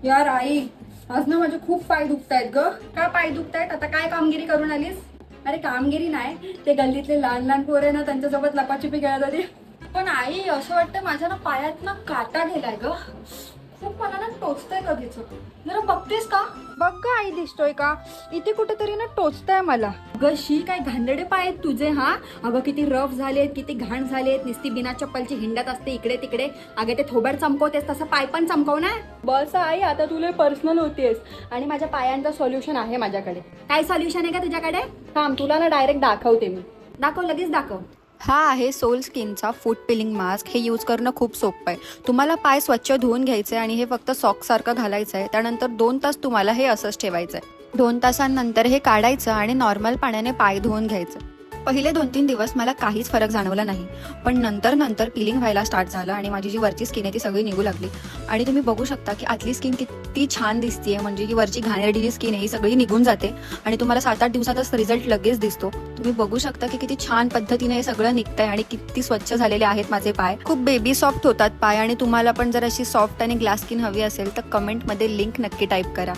यार आई, आज ना माझे खूप पाय दुखतायत ग. का पाय दुखतायत? आता काय कामगिरी करून आलीस? अरे कामगिरी नाही, ते गल्लीतले लहान लहान पोरे ना त्यांच्यासोबत लपाछपी खेळत होती. पण आई, असं वाटतं माझ्या ना पायात ना काटा गेलाय ग. खूप मला ना टोचतंय कधीच. जरा बघतेस का? बघ ग आई, दिसतोय का? इथे कुठेतरी ना टोचतंय मला. अगं शी, काय घाणेरडे पाय आहेत तुझे हा. अगं किती रफ झालेत, किती घाण झालेत. नुसती बिना चप्पलची हिंडत असते इकडे तिकडे. अगं ते थोबड चमकवतेस तसं पाय पण चमकव ना. बस आई, आता तुला पर्सनल होतेस. आणि माझ्या पायांचं सोल्युशन आहे माझ्याकडे. काय सोल्युशन आहे का तुझ्याकडे? थांब, तुला ना डायरेक्ट दाखवते मी. दाखव, लगेच दाखव. हा आहे सोल स्किनचा फूट पिलिंग मास्क. हे यूज करणं खूप सोपं आहे. तुम्हाला पाय स्वच्छ धुवून घ्यायचे आणि हे फक्त सॉक्ससारखं घालायचं आहे. त्यानंतर 2 तास तुम्हाला हे असंच ठेवायचं आहे. 2 तासांनंतर हे काढायचं आणि नॉर्मल पाण्याने पाय धुवून घ्यायचं. पहिले 2-3 दिवस मला काहीच फरक जाणवला नाही, पण नंतर पिलिंग व्हायला स्टार्ट झालं आणि माझी जी वरची स्किन आहे ती सगळी निघू लागली. आणि तुम्ही बघू शकता की आतली स्किन किती छान दिसतीये. म्हणजे ही वरची घाणेरडी जी स्किन आहे ही सगळी निघून जाते आणि तुम्हाला 7-8 दिवसातच रिझल्ट लगेच दिसतो. तुम्ही बघू शकता की किती छान पद्धतीने हे सगळं निघतंय आणि किती स्वच्छ झालेले आहेत माझे पाय. खूप बेबी सॉफ्ट होतात पाय. आणि तुम्हाला पण जर अशी सॉफ्ट आणि ग्लास स्किन हवी असेल तर कमेंटमध्ये लिंक नक्की टाईप करा.